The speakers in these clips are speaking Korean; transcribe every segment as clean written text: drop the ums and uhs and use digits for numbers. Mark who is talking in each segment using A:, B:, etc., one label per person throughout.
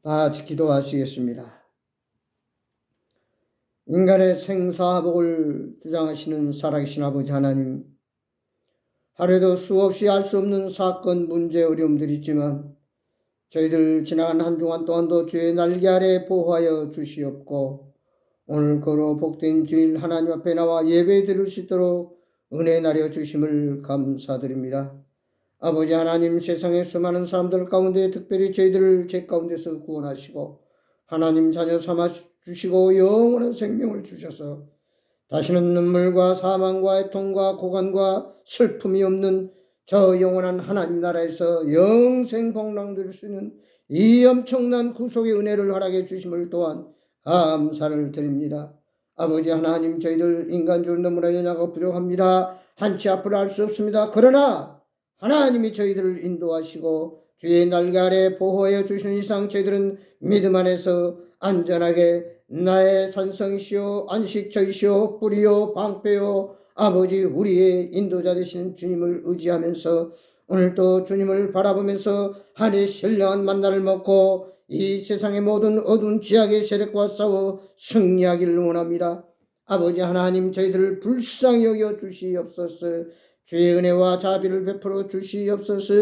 A: 다 같이 기도하시겠습니다. 인간의 생사화복을 주장하시는 살아계신 아버지 하나님, 하루에도 수없이 알 수 없는 사건, 문제, 어려움들이 있지만 저희들 지나간 한 주간 동안도 주의 날개 아래 보호하여 주시옵고, 오늘 거로 복된 주일 하나님 앞에 나와 예배 드릴 수 있도록 은혜 나려 주심을 감사드립니다. 아버지 하나님, 세상의 수많은 사람들 가운데 특별히 저희들을 죄 가운데서 구원하시고 하나님 자녀 삼아 주시고 영원한 생명을 주셔서 다시는 눈물과 사망과 애통과 고관과 슬픔이 없는 저 영원한 하나님 나라에서 영생 복락 누릴 수 있는 이 엄청난 구속의 은혜를 허락해 주심을 또한 감사를 드립니다. 아버지 하나님, 저희들 인간적으로 너무나 연약하고 부족합니다. 한치 앞으로 할 수 없습니다. 그러나 하나님이 저희들을 인도하시고 주의 날개 아래 보호해 주시는 이상 저희들은 믿음 안에서 안전하게 나의 산성이시오 안식처이시오 뿌리요 방패요 아버지 우리의 인도자 되시는 주님을 의지하면서 오늘도 주님을 바라보면서 하늘의 신령한 만나를 먹고 이 세상의 모든 어두운 지악의 세력과 싸워 승리하기를 원합니다. 아버지 하나님, 저희들을 불쌍히 여겨 주시옵소서. 주의 은혜와 자비를 베풀어 주시옵소서.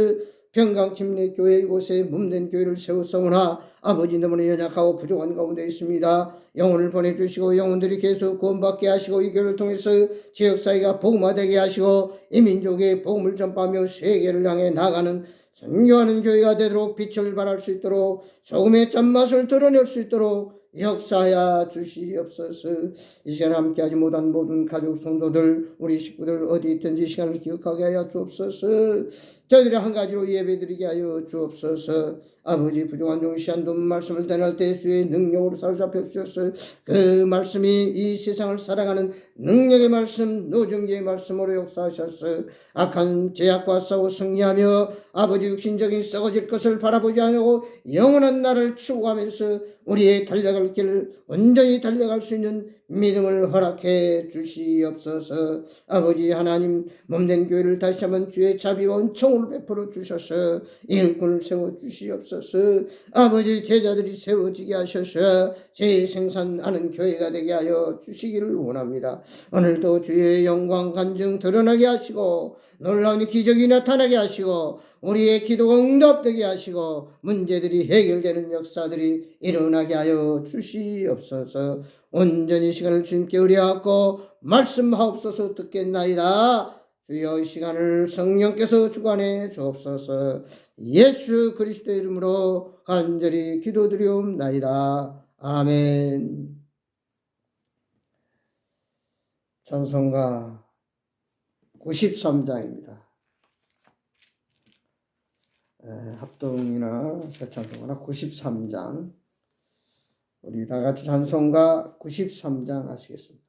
A: 평강침례교회 이곳에 몸된 교회를 세우사오나 아버지 너무나 연약하고 부족한 가운데 있습니다. 영혼을 보내주시고 영혼들이 계속 구원받게 하시고 이 교회를 통해서 지역사회가 복음화되게 하시고 이 민족의 복음을 전파하며 세계를 향해 나가는 선교하는 교회가 되도록 빛을 발할 수 있도록 소금의 짠맛을 드러낼 수 있도록 역사하여 주시옵소서. 이 시간 함께하지 못한 모든 가족 성도들 우리 식구들 어디 있든지 시간을 기억하게 하여 주옵소서. 저희들이 한 가지로 예배드리게 하여 주옵소서. 아버지 부족한 종시한도 말씀을 전할 때 주의 능력으로 사로잡혀 주셔서 그 말씀이 이 세상을 살아가는 능력의 말씀 노정제의 말씀으로 역사하셔서 악한 죄악과 싸워 승리하며 아버지 육신적인 썩어질 것을 바라보지 않고 영원한 날을 추구하면서 우리의 달려갈 길을 온전히 달려갈 수 있는 믿음을 허락해 주시옵소서. 아버지 하나님, 몸된 교회를 다시 한번 주의 자비와 은총을 베풀어 주셔서 일꾼을 세워 주시옵소서. 아버지 제자들이 세워지게 하셔서 재생산하는 교회가 되게 하여 주시기를 원합니다. 오늘도 주의 영광 간증 드러나게 하시고 놀라운 기적이 나타나게 하시고 우리의 기도가 응답되게 하시고 문제들이 해결되는 역사들이 일어나게 하여 주시옵소서. 온전히 시간을 주님께 의뢰하고 말씀하옵소서. 듣겠나이다. 주여 이 시간을 성령께서 주관해 주옵소서. 예수 그리스도의 이름으로 간절히 기도드리옵나이다. 아멘. 찬송가 93장입니다. 합동이나 새찬송가나 93장. 우리 다 같이 찬송가 93장 하시겠습니다.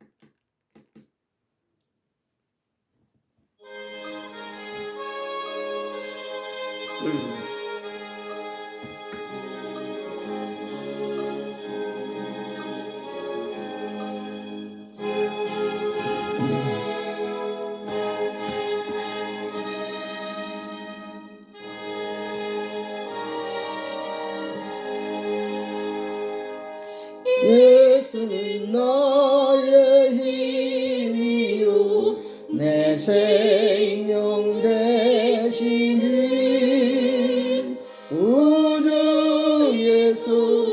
A: 예수는 나의 힘이요 내 생명 되시니 우주 예수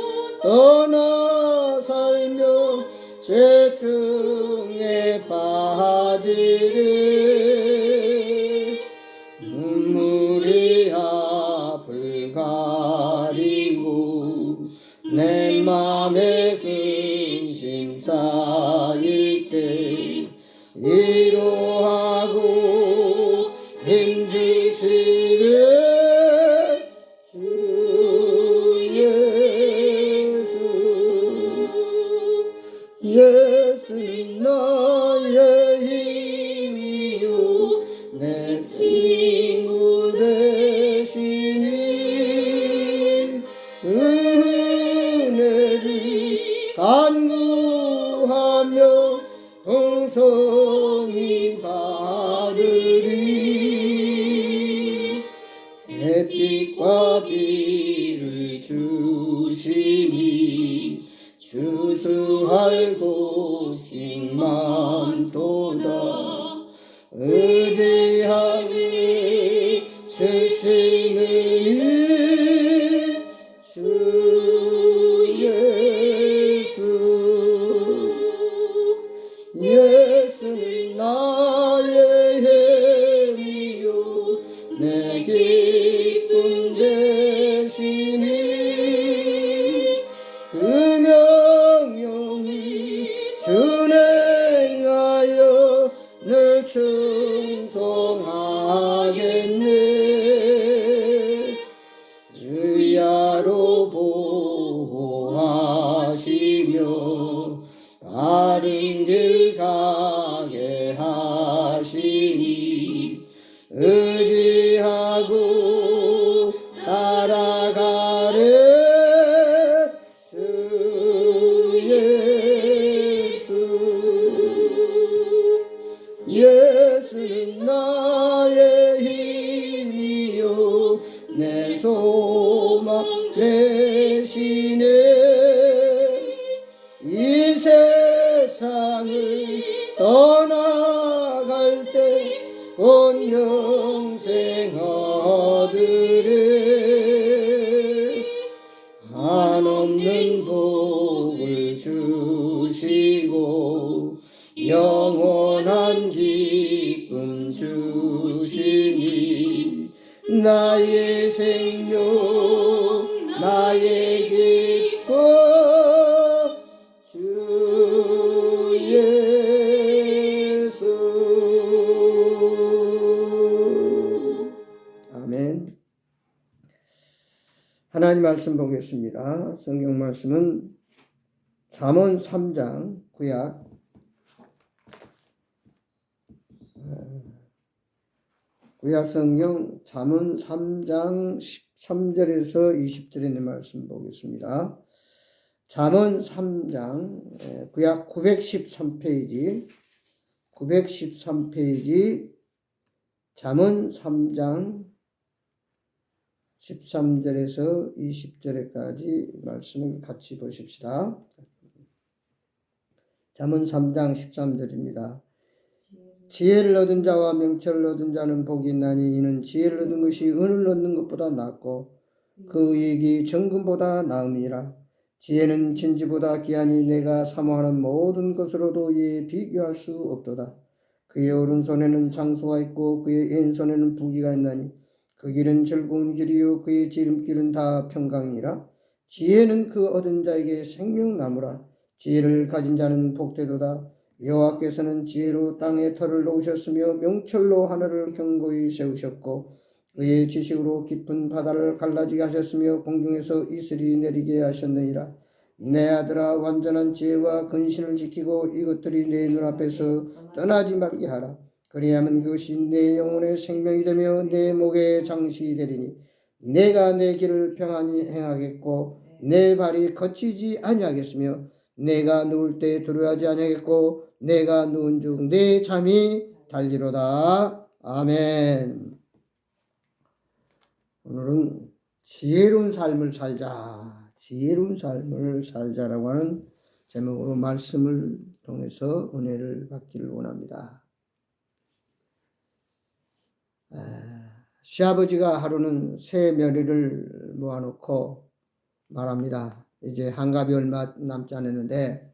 A: 떠나 살며 죄중에 빠지리 눈물이 앞을 가리고 내 맘에 근심 쌓일 때 위로하고 힘주시네 주 예수. 예수는 나의 힘이요 내 친구 되시니 은혜를 간구하며 동성이 받으리 햇빛과 비를 주시네 주시니 주수할 곳이 많도다. 의대하니 주시는 주 예수는 나의 힘이요 내 기쁨 되시니 그 명령을 준행하여 늘 충성하겠네. 주야로 보호하시며 바른 길 가게 하시니 의지하고 따라가래. 주 예수는 나의 힘이요 내 소망 되시네. 이 세상을 떠나갈 때 온 영생 얻으리. 한없는 복을 주시고 영원한 기쁨 주시니 나의 생명 나의 기쁨 주 예수. 아멘. 하나님 말씀 보겠습니다. 성경 말씀은 잠언 3장 구약 성경 잠언 3장 13절에서 20절에 있는 말씀 보겠습니다. 잠언 3장 구약 913페이지 잠언 3장 13절에서 20절까지 말씀을 같이 보십시다. 잠언 3장 13절입니다. 지혜를 얻은 자와 명철을 얻은 자는 복이 있나니 이는 지혜를 얻은 것이 은을 얻는 것보다 낫고 그 이익이 정금보다 나음이라. 지혜는 진지보다 귀하니 내가 사모하는 모든 것으로도 이에 비교할 수 없도다. 그의 오른손에는 장소가 있고 그의 왼손에는 부귀가 있나니 그 길은 즐거운 길이요 그의 지름길은 다 평강이라. 지혜는 그 얻은 자에게 생명나무라. 지혜를 가진 자는 복되도다. 여호와께서는 지혜로 땅에 터를 놓으셨으며 명철로 하늘을 견고히 세우셨고 그의 지식으로 깊은 바다를 갈라지게 하셨으며 공중에서 이슬이 내리게 하셨느니라. 내 아들아 완전한 지혜와 근신을 지키고 이것들이 내 눈앞에서 떠나지 말게 하라. 그리하면 그것이 내 영혼의 생명이 되며 내 목의 장식이 되리니 내가 내 길을 평안히 행하겠고 내 발이 거치지 아니하겠으며 내가 누울 때 두려워하지 아니하겠고 내가 누운 중 내 잠이 달리로다. 아멘. 오늘은 지혜로운 삶을 살자라고 하는 제목으로 말씀을 통해서 은혜를 받기를 원합니다. 시아버지가 하루는 새 며느리를 모아놓고 말합니다. 이제 한갑이 얼마 남지 않았는데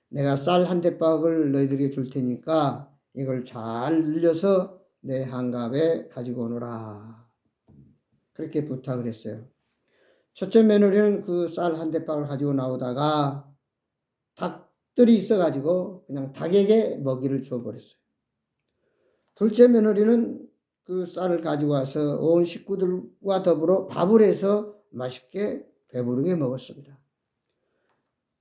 A: 내가 쌀 한 대박을 너희들에게 줄 테니까 이걸 잘 늘려서 내 한갑에 가지고 오너라. 그렇게 부탁을 했어요. 첫째 며느리는 그 쌀 한 대박을 가지고 나오다가 닭들이 있어가지고 그냥 닭에게 먹이를 줘버렸어요. 둘째 며느리는 그 쌀을 가지고 와서 온 식구들과 더불어 밥을 해서 맛있게 배부르게 먹었습니다.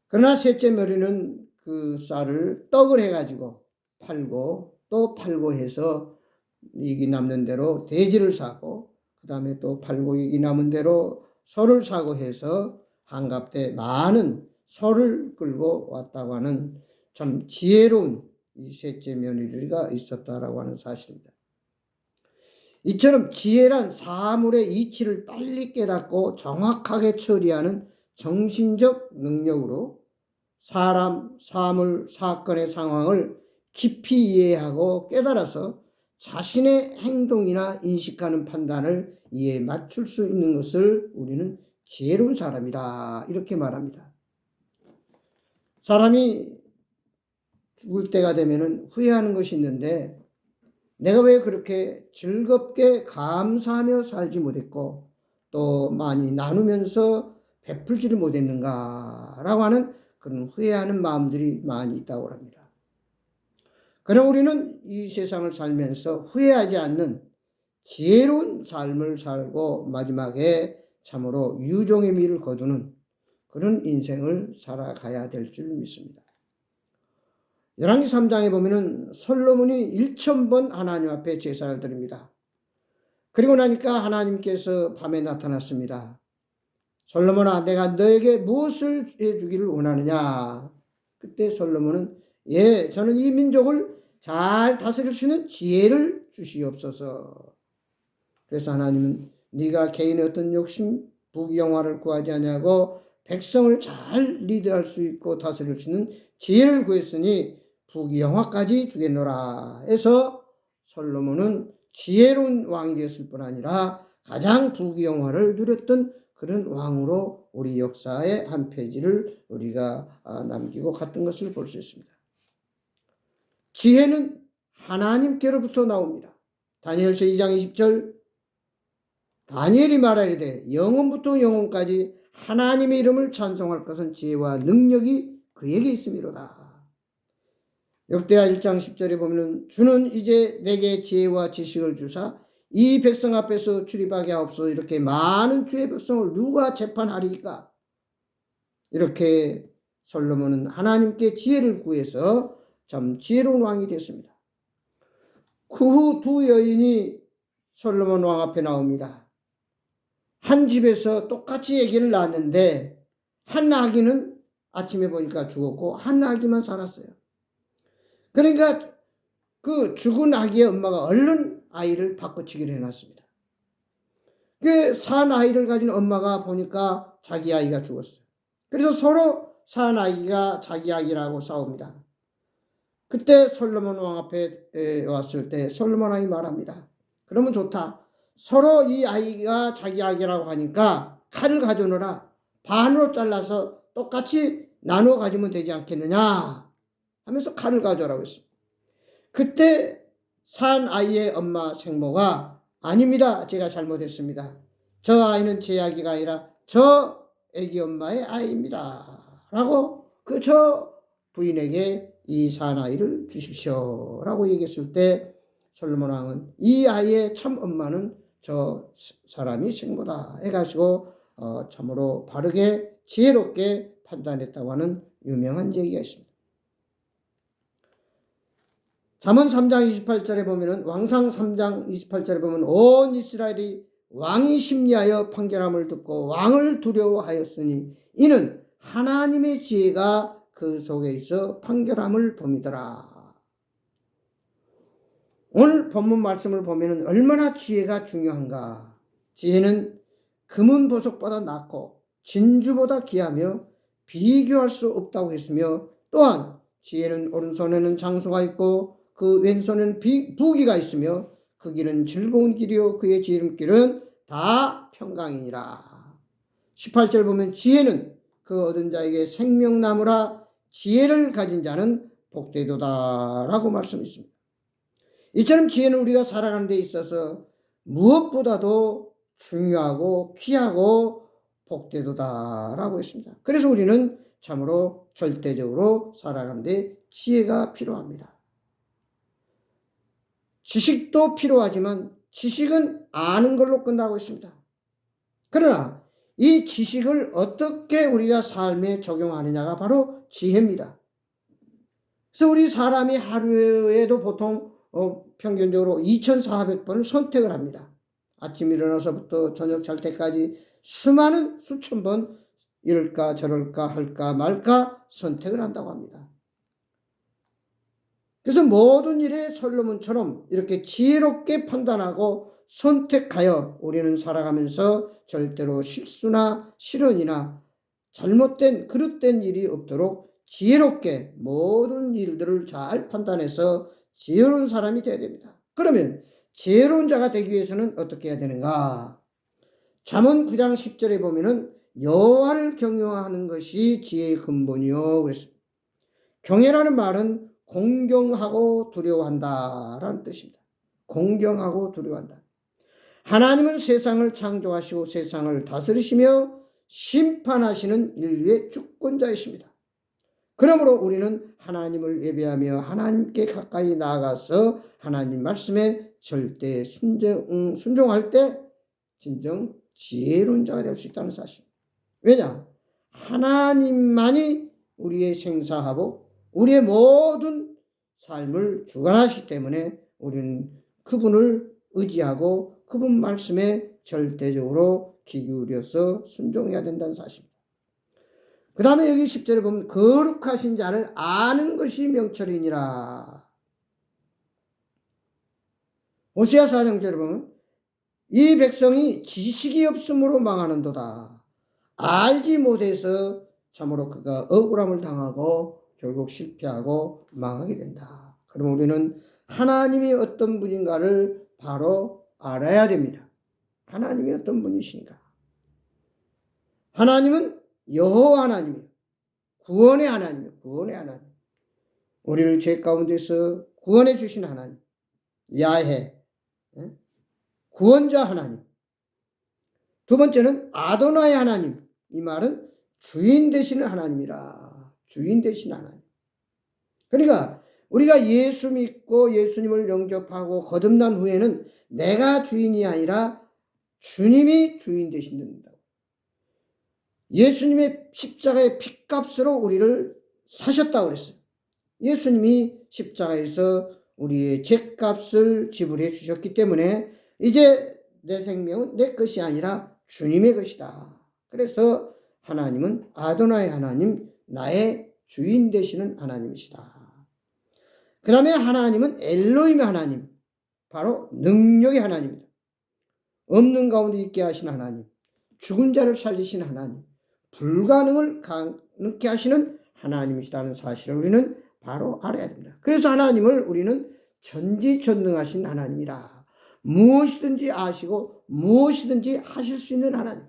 A: 그러나 셋째 며느리는 그 쌀을 떡을 해가지고 팔고 또 팔고 해서 이익이 남는 대로 돼지를 사고 그 다음에 또 팔고 이익이 남은 대로 소를 사고 해서 한갑 때 많은 소를 끌고 왔다고 하는 참 지혜로운 이 셋째 며느리가 있었다라고 하는 사실입니다. 이처럼 지혜란 사물의 이치를 빨리 깨닫고 정확하게 처리하는 정신적 능력으로 사람, 사물, 사건의 상황을 깊이 이해하고 깨달아서 자신의 행동이나 인식하는 판단을 이에 맞출 수 있는 것을 우리는 지혜로운 사람이다, 이렇게 말합니다. 사람이 죽을 때가 되면 후회하는 것이 있는데, 내가 왜 그렇게 즐겁게 감사하며 살지 못했고 또 많이 나누면서 베풀지를 못했는가 라고 하는 그런 후회하는 마음들이 많이 있다고 합니다. 그러나 우리는 이 세상을 살면서 후회하지 않는 지혜로운 삶을 살고 마지막에 참으로 유종의 미를 거두는 그런 인생을 살아가야 될 줄 믿습니다. 열왕기 3장에 보면은 솔로몬이 1000번 하나님 앞에 제사를 드립니다. 그리고 나니까 하나님께서 밤에 나타났습니다. 솔로몬아, 내가 너에게 무엇을 해주기를 원하느냐? 그때 솔로몬은 저는 이 민족을 잘 다스릴 수 있는 지혜를 주시옵소서. 그래서 하나님은 네가 개인의 어떤 욕심, 부귀영화를 구하지 아니하고 백성을 잘 리드할 수 있고 다스릴 수 있는 지혜를 구했으니 부귀영화까지 주겠노라 해서 솔로몬은 지혜로운 왕이 되었을 뿐 아니라 가장 부귀영화를 누렸던 그런 왕으로 우리 역사의 한 페이지를 우리가 남기고 갔던 것을 볼 수 있습니다. 지혜는 하나님께로부터 나옵니다. 다니엘서 2장 20절, 다니엘이 말하리되 영원부터 영원까지 하나님의 이름을 찬송할 것은 지혜와 능력이 그에게 있음이로다. 역대하 1장 10절에 보면 주는 이제 내게 지혜와 지식을 주사 이 백성 앞에서 출입하게 하옵소서. 이렇게 많은 주의 백성을 누가 재판하리까? 이렇게 솔로몬은 하나님께 지혜를 구해서 참 지혜로운 왕이 됐습니다. 그 후 두 여인이 솔로몬 왕 앞에 나옵니다. 한 집에서 똑같이 아기를 낳았는데 한 아기는 아침에 보니까 죽었고 한 아기만 살았어요. 그러니까 그 죽은 아기의 엄마가 얼른 아이를 바꿔치기를 해놨습니다. 그 산 아이를 가진 엄마가 보니까 자기 아이가 죽었어요. 그래서 서로 산 아이가 자기 아기라고 싸웁니다. 그때 솔로몬 왕 앞에 왔을 때 솔로몬 왕이 말합니다. 그러면 좋다. 서로 이 아이가 자기 아기라고 하니까 칼을 가져오너라. 반으로 잘라서 똑같이 나누어 가지면 되지 않겠느냐 하면서 칼을 가져오라고 했습니다. 그때 산 아이의 엄마 생모가 아닙니다. 제가 잘못했습니다. 저 아이는 제 아기가 아니라 저 아기 엄마의 아이입니다. 라고 그 저 부인에게 이 산 아이를 주십시오. 라고 얘기했을 때 솔로몬 왕은 이 아이의 참 엄마는 저 사람이 생모다 해가지고 참으로 바르게 지혜롭게 판단했다고 하는 유명한 얘기가 있습니다. 잠언 3장 28절에 보면은 왕상 3장 28절에 보면 온 이스라엘이 왕이 심리하여 판결함을 듣고 왕을 두려워하였으니 이는 하나님의 지혜가 그 속에 있어 판결함을 봄이더라. 오늘 본문 말씀을 보면은 얼마나 지혜가 중요한가. 지혜는 금은 보석보다 낫고 진주보다 귀하며 비교할 수 없다고 했으며 또한 지혜는 오른손에는 장소가 있고 그 왼손에는 부귀가 있으며 그 길은 즐거운 길이요 그의 지름길은 다 평강이니라. 18절 보면 지혜는 그 얻은 자에게 생명나무라 지혜를 가진 자는 복되도다 라고 말씀했습니다. 이처럼 지혜는 우리가 살아가는 데 있어서 무엇보다도 중요하고 귀하고 복되도다 라고 했습니다. 그래서 우리는 참으로 절대적으로 살아가는 데 지혜가 필요합니다. 지식도 필요하지만 지식은 아는 걸로 끝나고 있습니다. 그러나 이 지식을 어떻게 우리가 삶에 적용하느냐가 바로 지혜입니다. 그래서 우리 사람이 하루에도 보통 평균적으로 2400번을 선택을 합니다. 아침 일어나서부터 저녁 잘 때까지 수많은 수천 번 이럴까 저럴까 할까 말까 선택을 한다고 합니다. 그래서 모든 일에 솔로몬처럼 이렇게 지혜롭게 판단하고 선택하여 우리는 살아가면서 절대로 실수나 실언이나 잘못된 그릇된 일이 없도록 지혜롭게 모든 일들을 잘 판단해서 지혜로운 사람이 되어야 됩니다. 그러면 지혜로운 자가 되기 위해서는 어떻게 해야 되는가? 잠언 9장 10절에 보면은 여호와를 경외하는 것이 지혜의 근본이요 그랬습니다. 경외라는 말은 공경하고 두려워한다라는 뜻입니다. 공경하고 두려워한다. 하나님은 세상을 창조하시고 세상을 다스리시며 심판하시는 인류의 주권자이십니다. 그러므로 우리는 하나님을 예배하며 하나님께 가까이 나아가서 하나님 말씀에 절대 순종할 때 진정 지혜로운 자가 될 수 있다는 사실입니다. 왜냐? 하나님만이 우리의 생사하고 우리의 모든 삶을 주관하시기 때문에 우리는 그분을 의지하고 그분 말씀에 절대적으로 귀 기울여서 순종해야 된다는 사실입니다. 그 다음에 여기 10절에 보면 거룩하신 자를 아는 것이 명철이니라. 호세아 4장 1절에 보면 이 백성이 지식이 없으므로 망하는도다. 알지 못해서 참으로 그가 억울함을 당하고 결국 실패하고 망하게 된다. 그럼 우리는 하나님이 어떤 분인가를 바로 알아야 됩니다. 하나님이 어떤 분이신가? 하나님은 여호와 하나님이에요. 구원의 하나님이에요. 구원의 하나님. 우리를 죄 가운데서 구원해 주신 하나님. 야훼. 구원자 하나님. 두 번째는 아도나의 하나님. 이 말은 주인 되시는 하나님이라. 주인 되시는 하나님. 그러니까 우리가 예수 믿고 예수님을 영접하고 거듭난 후에는 내가 주인이 아니라 주님이 주인 되신다. 예수님의 십자가의 핏값으로 우리를 사셨다고 그랬어요. 예수님이 십자가에서 우리의 죄값을 지불해 주셨기 때문에 이제 내 생명은 내 것이 아니라 주님의 것이다. 그래서 하나님은 아도나의 하나님, 나의 주인 되시는 하나님이시다. 그 다음에 하나님은 엘로힘의 하나님, 바로 능력의 하나님입니다. 없는 가운데 있게 하시는 하나님, 죽은 자를 살리시는 하나님, 불가능을 가능케 하시는 하나님이시라는 사실을 우리는 바로 알아야 됩니다. 그래서 하나님을 우리는 전지전능하신 하나님이다. 무엇이든지 아시고 무엇이든지 하실 수 있는 하나님.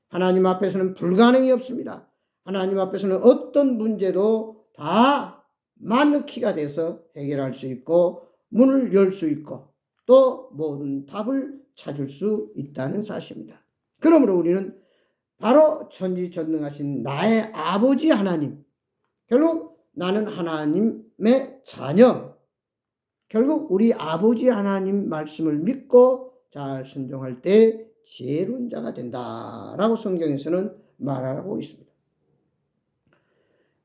A: 하나님 앞에서는 불가능이 없습니다. 하나님 앞에서는 어떤 문제도 다 만능키가 돼서 해결할 수 있고 문을 열 수 있고 또 모든 답을 찾을 수 있다는 사실입니다. 그러므로 우리는 바로 전지전능하신 나의 아버지 하나님, 결국 나는 하나님의 자녀, 결국 우리 아버지 하나님 말씀을 믿고 잘 순종할 때 지혜로운 자가 된다라고 성경에서는 말하고 있습니다.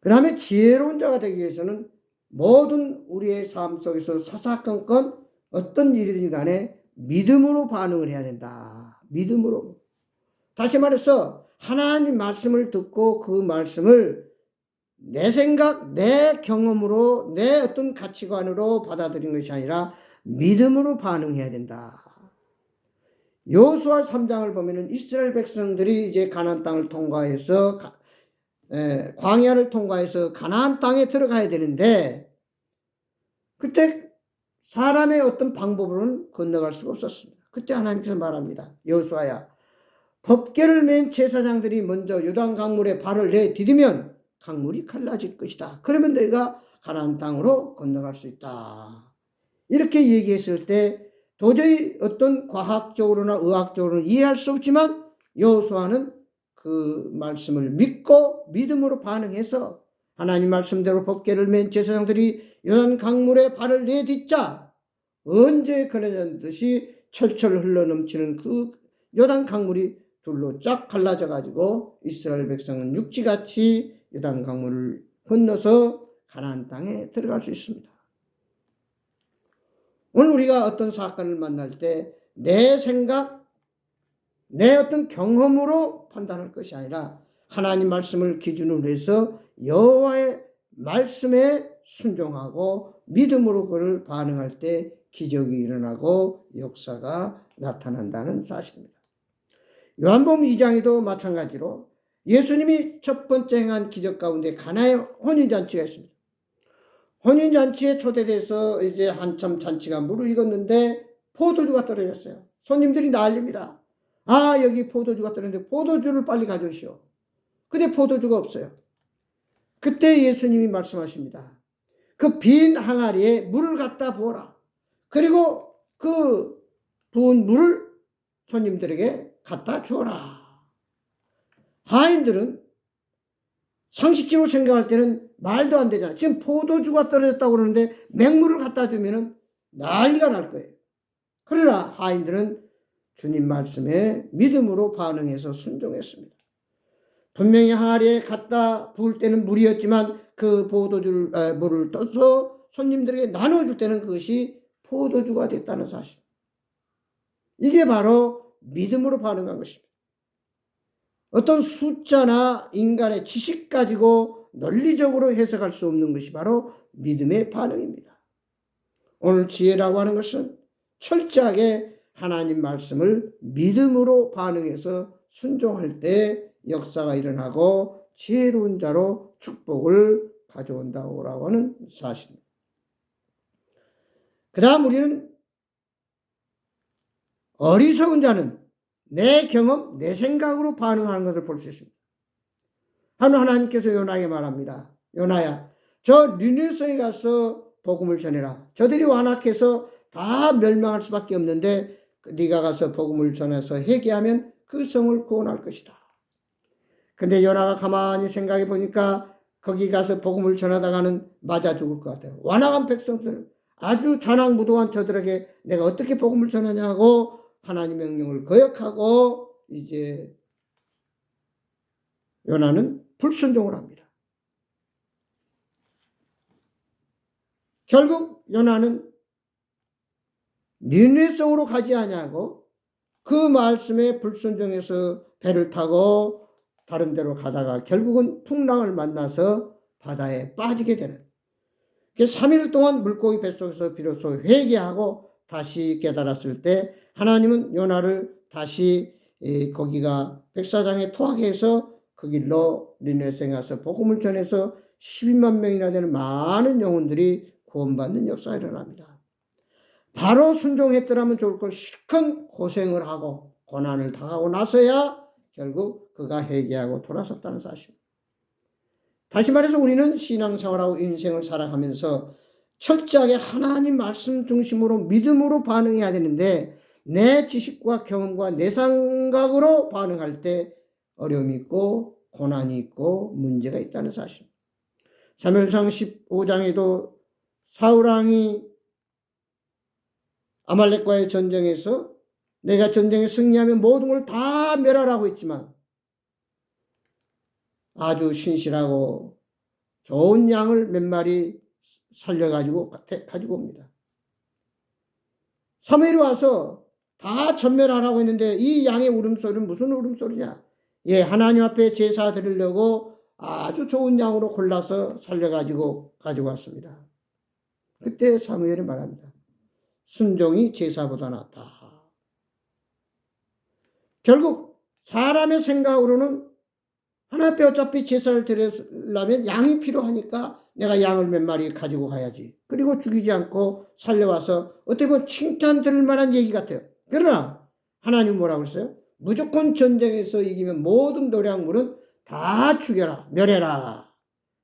A: 그 다음에 지혜로운 자가 되기 위해서는 모든 우리의 삶 속에서 사사건건 어떤 일이든 간에 믿음으로 반응을 해야 된다. 믿음으로. 다시 말해서 하나님 말씀을 듣고 그 말씀을 내 생각, 내 경험으로, 내 어떤 가치관으로 받아들인 것이 아니라 믿음으로 반응해야 된다. 여호수아 3장을 보면은 이스라엘 백성들이 이제 가나안 땅을 통과해서 광야를 통과해서 가나안 땅에 들어가야 되는데 그때 사람의 어떤 방법으로는 건너갈 수가 없었습니다. 그때 하나님께서 말합니다. 여호수아야, 법궤를 맨 제사장들이 먼저 요단 강물에 발을 내디디면 강물이 갈라질 것이다. 그러면 너희가 가나안 땅으로 건너갈 수 있다. 이렇게 얘기했을 때 도저히 어떤 과학적으로나 의학적으로는 이해할 수 없지만 여호수아는 그 말씀을 믿고 믿음으로 반응해서 하나님 말씀대로 법궤를 맨 제사장들이 요단 강물에 발을 내딛자 언제 그러냐듯이 철철 흘러넘치는 그 요단 강물이 둘로 쫙 갈라져 가지고 이스라엘 백성은 육지같이 요단 강물을 건너서 가나안 땅에 들어갈 수 있습니다. 오늘 우리가 어떤 사건을 만날 때 내 생각, 내 어떤 경험으로 판단할 것이 아니라 하나님 말씀을 기준으로 해서 여호와의 말씀에 순종하고 믿음으로 그를 반응할 때 기적이 일어나고 역사가 나타난다는 사실입니다. 요한복음 2장에도 마찬가지로 예수님이 첫 번째 행한 기적 가운데 가나의 혼인잔치가 있습니다. 혼인잔치에 초대돼서 이제 한참 잔치가 무르익었는데 포도주가 떨어졌어요. 손님들이 난립니다. 아, 여기 포도주가 떨어졌는데 포도주를 빨리 가져오시오. 근데 포도주가 없어요. 그때 예수님이 말씀하십니다. 그 빈 항아리에 물을 갖다 부어라. 그리고 그 부은 물을 손님들에게 갖다 주어라. 하인들은 상식적으로 생각할 때는 말도 안 되잖아. 지금 포도주가 떨어졌다고 그러는데 맹물을 갖다 주면은 난리가 날 거예요. 그러나 하인들은 주님 말씀에 믿음으로 반응해서 순종했습니다. 분명히 항아리에 갖다 부을 때는 물이었지만 그 물을 떠서 손님들에게 나눠줄 때는 그것이 포도주가 됐다는 사실. 이게 바로 믿음으로 반응한 것입니다. 어떤 숫자나 인간의 지식 가지고 논리적으로 해석할 수 없는 것이 바로 믿음의 반응입니다. 오늘 지혜라고 하는 것은 철저하게 하나님 말씀을 믿음으로 반응해서 순종할 때 역사가 일어나고 지혜로운 자로 축복을 가져온다고 하는 사실입니다. 그 다음 우리는 어리석은 자는 내 경험, 내 생각으로 반응하는 것을 볼 수 있습니다. 하나님께서 요나에게 말합니다. 요나야, 저 니느웨에 가서 복음을 전해라. 저들이 완악해서 다 멸망할 수밖에 없는데 네가 가서 복음을 전해서 회개하면 그 성을 구원할 것이다. 근데 요나가 가만히 생각해 보니까 거기 가서 복음을 전하다가는 맞아 죽을 것 같아요. 완악한 백성들, 아주 잔악무도한 저들에게 내가 어떻게 복음을 전하냐고 하나님의 명령을 거역하고 이제 요나는 불순종을 합니다. 결국 요나는 니느웨 성으로 가지 아니하고 그 말씀에 불순종해서 배를 타고 다른 데로 가다가 결국은 풍랑을 만나서 바다에 빠지게 되는. 3일 동안 물고기 뱃속에서 비로소 회개하고 다시 깨달았을 때 하나님은 요나를 다시 거기가 백사장에 토하게 해서 그 길로 니느웨에 가서 복음을 전해서 12만 명이나 되는 많은 영혼들이 구원받는 역사가 일어납니다. 바로 순종했더라면 좋을 걸 실컷 고생을 하고 고난을 당하고 나서야 결국 그가 회개하고 돌아섰다는 사실. 다시 말해서 우리는 신앙생활하고 인생을 살아가면서 철저하게 하나님 말씀 중심으로 믿음으로 반응해야 되는데 내 지식과 경험과 내 생각으로 반응할 때 어려움이 있고 고난이 있고 문제가 있다는 사실. 사무엘상 15장에도 사울왕이 아말렉과의 전쟁에서 내가 전쟁에 승리하면 모든 걸 다 멸하라고 했지만 아주 신실하고 좋은 양을 몇 마리 살려가지고 가지고 옵니다. 사무엘이 와서 다 전멸하라고 했는데 이 양의 울음소리는 무슨 울음소리냐? 예, 하나님 앞에 제사 드리려고 아주 좋은 양으로 골라서 살려가지고 가지고 왔습니다. 그때 사무엘이 말합니다. 순종이 제사보다 낫다. 결국 사람의 생각으로는 하나님 앞에 어차피 제사를 드리려면 양이 필요하니까 내가 양을 몇 마리 가지고 가야지. 그리고 죽이지 않고 살려와서 어떻게 보면 칭찬 들을 만한 얘기 같아요. 그러나 하나님은 뭐라고 했어요? 무조건 전쟁에서 이기면 모든 노량물은 다 죽여라, 멸해라.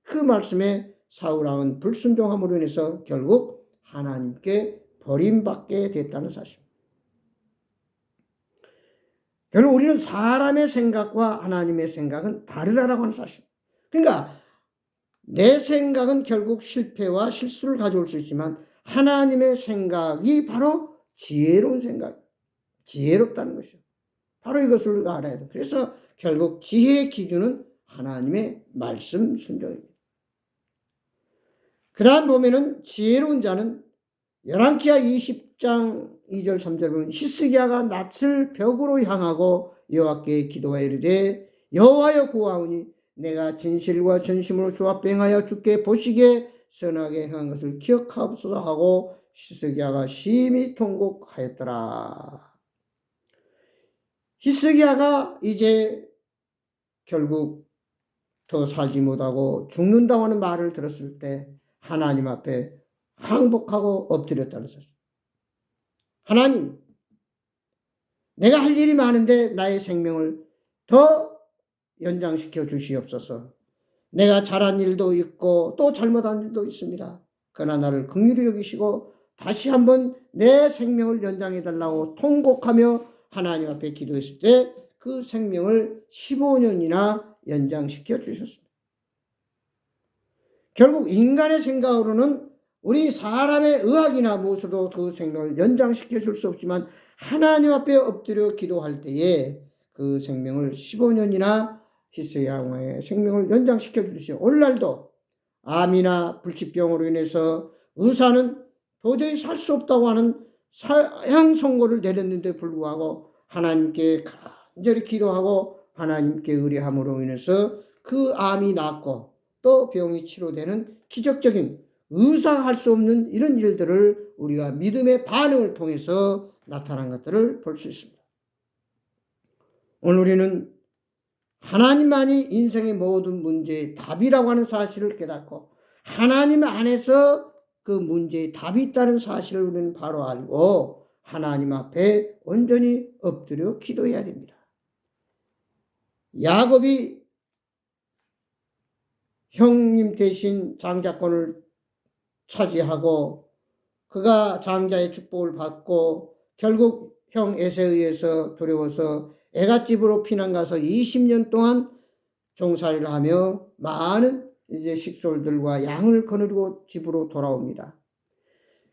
A: 그 말씀에 사울왕은 불순종함으로 인해서 결국 하나님께 버림받게 됐다는 사실. 결국 우리는 사람의 생각과 하나님의 생각은 다르다라고 하는 사실. 그러니까 내 생각은 결국 실패와 실수를 가져올 수 있지만 하나님의 생각이 바로 지혜로운 생각, 지혜롭다는 것이죠. 바로 이것을 알아야 돼요. 그래서 결국 지혜의 기준은 하나님의 말씀 순종입니다. 그 다음 보면은 지혜로운 자는 열왕기하 20장 2절 3절 보면 히스기야가 낯을 벽으로 향하고 여호와께 기도하여 이르되 여호와여 구하오니 내가 진실과 전심으로 주 앞에 행하여 주께 보시기에 선하게 행한 것을 기억하옵소서 하고 히스기야가 심히 통곡하였더라. 히스기야가 이제 결국 더 살지 못하고 죽는다고 하는 말을 들었을 때 하나님 앞에 항복하고 엎드렸다는 사실. 하나님, 내가 할 일이 많은데 나의 생명을 더 연장시켜 주시옵소서. 내가 잘한 일도 있고 또 잘못한 일도 있습니다. 그러나 나를 긍휼히 여기시고 다시 한번 내 생명을 연장해 달라고 통곡하며 하나님 앞에 기도했을 때 그 생명을 15년이나 연장시켜 주셨습니다. 결국 인간의 생각으로는 우리 사람의 의학이나 무엇으로도 그 생명을 연장시켜 줄 수 없지만 하나님 앞에 엎드려 기도할 때에 그 생명을 15년이나 히스기야의 생명을 연장시켜 주시오. 오늘날도 암이나 불치병으로 인해서 의사는 도저히 살 수 없다고 하는 사형 선고를 내렸는데 불구하고 하나님께 간절히 기도하고 하나님께 의뢰함으로 인해서 그 암이 낫고 또 병이 치료되는 기적적인 의사할 수 없는 이런 일들을 우리가 믿음의 반응을 통해서 나타난 것들을 볼 수 있습니다. 오늘 우리는 하나님만이 인생의 모든 문제의 답이라고 하는 사실을 깨닫고 하나님 안에서 그 문제의 답이 있다는 사실을 우리는 바로 알고 하나님 앞에 온전히 엎드려 기도해야 됩니다. 야곱이 형님 대신 장자권을 차지하고 그가 장자의 축복을 받고 결국 형 에서에 의해서 두려워서 애갓집으로 피난가서 20년 동안 종살이를 하며 많은 이제 식솔들과 양을 거느리고 집으로 돌아옵니다.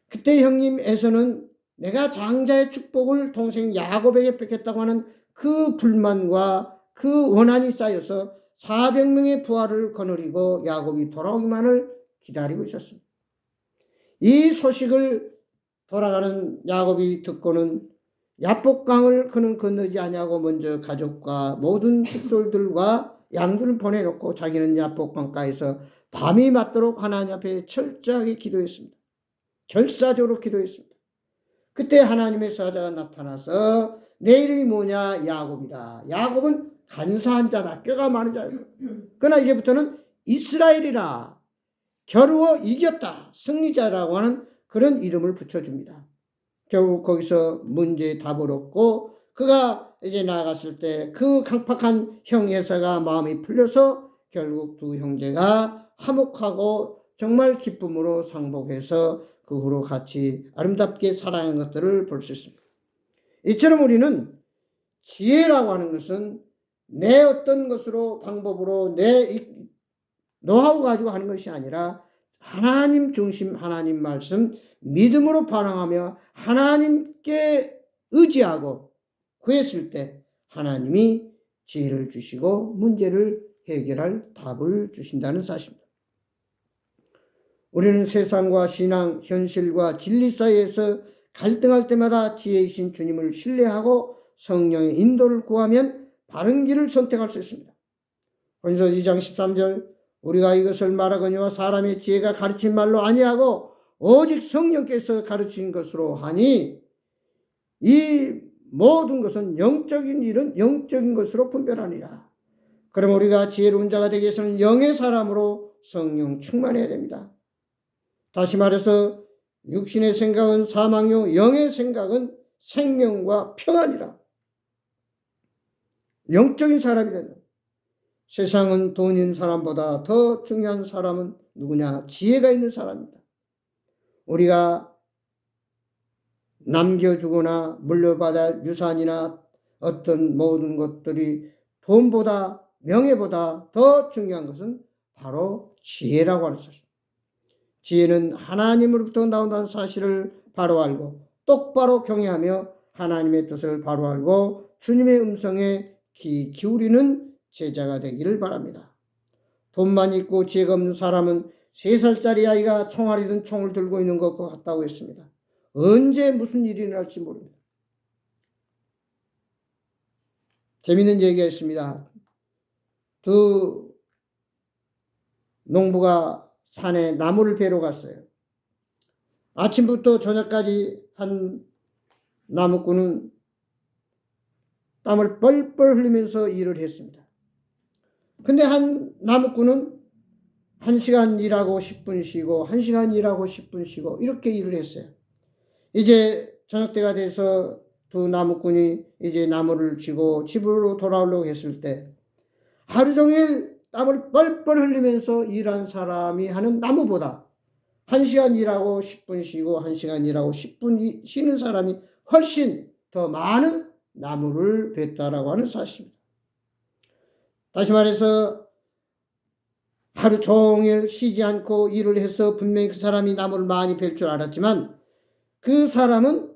A: 그때 형님 에서는 내가 장자의 축복을 동생 야곱에게 뺏겼다고 하는 그 불만과 그 원한이 쌓여서 400명의 부하를 거느리고 야곱이 돌아오기만을 기다리고 있었습니다. 이 소식을 돌아가는 야곱이 듣고는 야복강을 그는 건너지 아니하고 먼저 가족과 모든 식솔들과 양들을 보내놓고 자기는 야복강가에서 밤이 맞도록 하나님 앞에 철저하게 기도했습니다. 결사적으로 기도했습니다. 그때 하나님의 사자가 나타나서 내 이름이 뭐냐? 야곱이다. 야곱은 간사한 자다. 뼈가 많은 자다. 그러나 이제부터는 이스라엘이라. 겨루어 이겼다. 승리자라고 하는 그런 이름을 붙여줍니다. 결국 거기서 문제의 답을 얻고 그가 이제 나아갔을 때 그 강팍한 형 에서가 마음이 풀려서 결국 두 형제가 화목하고 정말 기쁨으로 상복해서 그 후로 같이 아름답게 살아가는 것들을 볼 수 있습니다. 이처럼 우리는 지혜라고 하는 것은 내 어떤 것으로 방법으로 내 노하우 가지고 하는 것이 아니라 하나님 중심 하나님 말씀 믿음으로 반응하며 하나님께 의지하고 구했을 때 하나님이 지혜를 주시고 문제를 해결할 답을 주신다는 사실입니다. 우리는 세상과 신앙, 현실과 진리 사이에서 갈등할 때마다 지혜이신 주님을 신뢰하고 성령의 인도를 구하면 바른 길을 선택할 수 있습니다. 본서 2장 13절 우리가 이것을 말하거니와 사람의 지혜가 가르친 말로 아니하고 오직 성령께서 가르친 것으로 하니 이 모든 것은 영적인 일은 영적인 것으로 분별하니라. 그럼 우리가 지혜로운 자가 되기 위해서는 영의 사람으로 성령 충만해야 됩니다. 다시 말해서 육신의 생각은 사망이요 영의 생각은 생명과 평안이라. 영적인 사람이 된다. 세상은 돈 있는 사람보다 더 중요한 사람은 누구냐? 지혜가 있는 사람입니다. 우리가 남겨주거나 물려받을 유산이나 어떤 모든 것들이 돈보다 명예보다 더 중요한 것은 바로 지혜라고 하는 사실. 지혜는 하나님으로부터 나온다는 사실을 바로 알고 똑바로 경외하며 하나님의 뜻을 바로 알고 주님의 음성에 귀 기울이는 제자가 되기를 바랍니다. 돈만 있고 지혜가 없는 사람은 3살짜리 아이가 총알이든 총을 들고 있는 것 같다고 했습니다. 언제 무슨 일이 일어날지 모릅니다. 재미있는 얘기가 있습니다. 두 농부가 산에 나무를 베러 갔어요. 아침부터 저녁까지 한 나무꾼은 땀을 뻘뻘 흘리면서 일을 했습니다. 근데 한 나무꾼은 1시간 일하고 10분 쉬고 1시간 일하고 10분 쉬고 이렇게 일을 했어요. 이제 저녁 때가 돼서 두 나무꾼이 이제 나무를 쥐고 집으로 돌아오려고 했을 때 하루 종일 땀을 뻘뻘 흘리면서 일한 사람이 하는 나무보다 1시간 일하고 10분 쉬고 1시간 일하고 10분 쉬는 사람이 훨씬 더 많은 나무를 뱄다라고 하는 사실입니다. 다시 말해서 하루 종일 쉬지 않고 일을 해서 분명히 그 사람이 나무를 많이 벨 줄 알았지만 그 사람은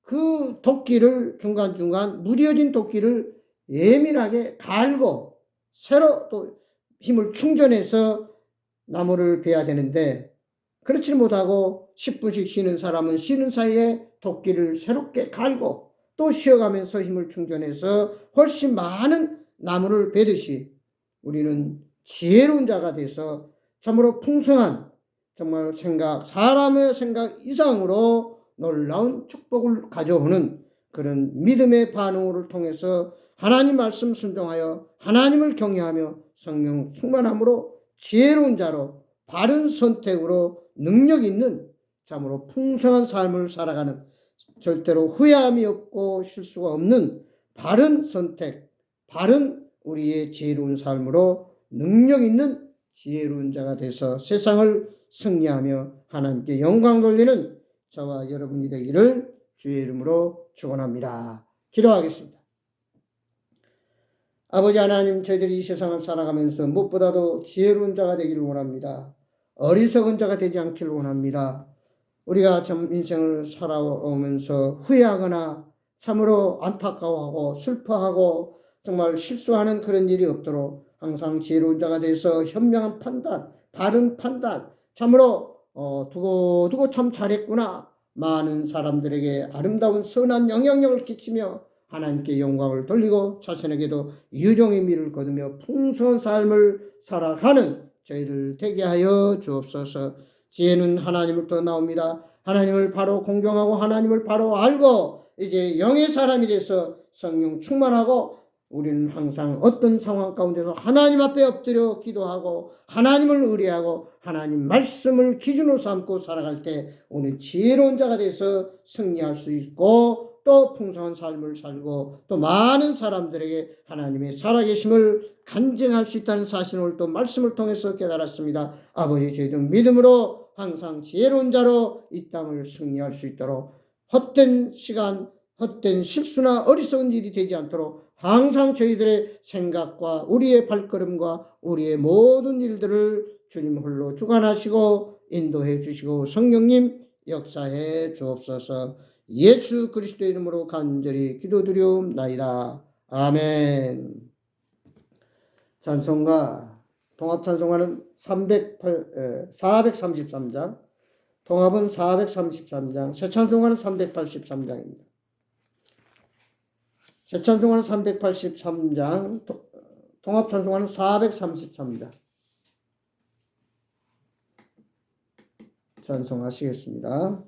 A: 그 도끼를 중간중간 무뎌진 도끼를 예민하게 갈고 새로 또 힘을 충전해서 나무를 베야 되는데 그렇지 못하고 10분씩 쉬는 사람은 쉬는 사이에 도끼를 새롭게 갈고 또 쉬어가면서 힘을 충전해서 훨씬 많은 나무를 베듯이 우리는 지혜로운 자가 돼서 참으로 풍성한 정말 사람의 생각 이상으로 놀라운 축복을 가져오는 그런 믿음의 반응을 통해서 하나님 말씀 순종하여 하나님을 경외하며 성령 충만함으로 지혜로운 자로 바른 선택으로 능력 있는 참으로 풍성한 삶을 살아가는 절대로 후회함이 없고 실수가 없는 바른 선택, 바른 우리의 지혜로운 삶으로 능력 있는 지혜로운 자가 돼서 세상을 승리하며 하나님께 영광 돌리는 저와 여러분이 되기를 주의 이름으로 축원합니다. 기도하겠습니다. 아버지 하나님, 저희들이 이 세상을 살아가면서 무엇보다도 지혜로운 자가 되기를 원합니다. 어리석은 자가 되지 않기를 원합니다. 우리가 참 인생을 살아오면서 후회하거나 참으로 안타까워하고 슬퍼하고 정말 실수하는 그런 일이 없도록 항상 지혜로운 자가 돼서 현명한 판단, 바른 판단, 참으로 두고 참 잘했구나. 많은 사람들에게 아름다운 선한 영향력을 끼치며 하나님께 영광을 돌리고 자신에게도 유종의 미를 거두며 풍성한 삶을 살아가는 저희들 되게 하여 주옵소서. 지혜는 하나님으로부터 나옵니다. 하나님을 바로 공경하고 하나님을 바로 알고 이제 영의 사람이 돼서 성령 충만하고 우리는 항상 어떤 상황 가운데서 하나님 앞에 엎드려 기도하고 하나님을 의뢰하고 하나님 말씀을 기준으로 삼고 살아갈 때 오늘 지혜로운 자가 돼서 승리할 수 있고 또 풍성한 삶을 살고 또 많은 사람들에게 하나님의 살아계심을 간증할 수 있다는 사실을 또 말씀을 통해서 깨달았습니다. 아버지, 저희도 믿음으로 항상 지혜로운 자로 이 땅을 승리할 수 있도록 헛된 시간, 헛된 실수나 어리석은 일이 되지 않도록 항상 저희들의 생각과 우리의 발걸음과 우리의 모든 일들을 주님 홀로 주관하시고 인도해 주시고 성령님 역사해 주옵소서. 예수 그리스도의 이름으로 간절히 기도드리옵나이다. 아멘. 찬송가, 통합찬송가는 433장, 통합은 433장, 새찬송가는 383장입니다. 새찬송가는 383장, 통합찬송가는 433장. 찬송하시겠습니다.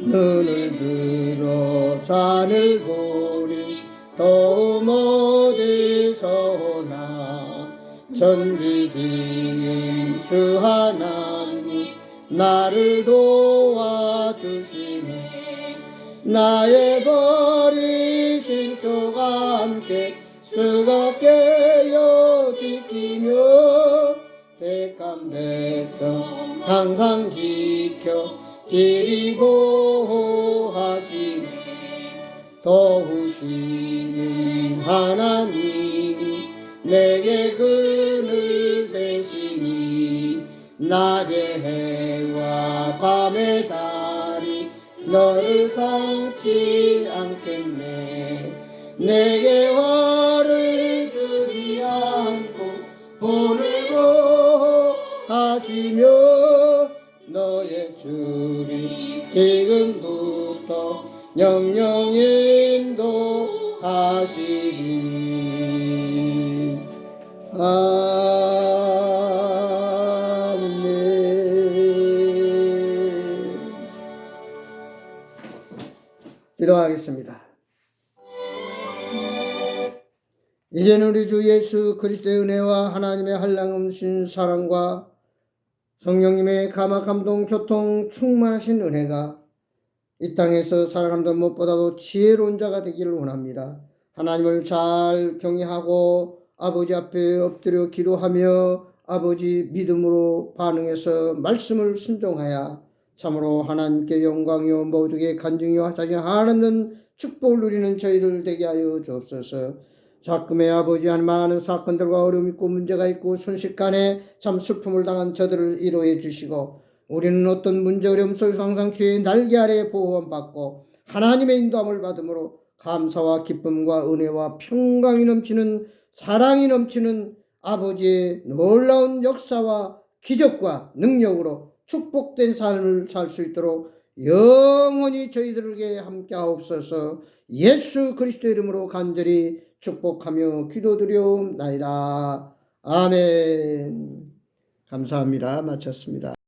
A: 눈을 들어 산을 보니 도움 어디서나 전지지은 주 하나님 나를 도와주시네. 나의 버리신 주가 함께 뜨겁게여 지키며 택한 백성 항상 지켜 이리 보호하시네. 도우시는 하나님이 내게 그늘 되시니 낮의 해와 밤의 달이 너를 상치 않겠네. 내게 화를 주지 않고 본을 보하시며 너의 주리 지금부터 영영 인도하시리. 아멘. 기도하겠습니다. 이제는 우리 주 예수 그리스도의 은혜와 하나님의 한량없으신 사랑과 성령님의 감화 감동 교통 충만하신 은혜가 이 땅에서 살아가는 무엇보다도 지혜로운 자가 되기를 원합니다. 하나님을 잘 경외하고 아버지 앞에 엎드려 기도하며 아버지 믿음으로 반응해서 말씀을 순종하여 참으로 하나님께 영광이요 모두의 간증이요 하자지 하나님 축복을 누리는 저희들 되게 하여 주옵소서. 작금의 아버지 한 많은 사건들과 어려움이 있고 문제가 있고 순식간에 참 슬픔을 당한 저들을 위로해 주시고 우리는 어떤 문제 어려움 속에서 항상 주의 날개 아래 보호받고 하나님의 인도함을 받음으로 감사와 기쁨과 은혜와 평강이 넘치는 사랑이 넘치는 아버지의 놀라운 역사와 기적과 능력으로 축복된 삶을 살 수 있도록 영원히 저희들에게 함께하옵소서. 예수 그리스도 이름으로 간절히 축복하며 기도드리옵나이다. 아멘. 감사합니다. 마쳤습니다.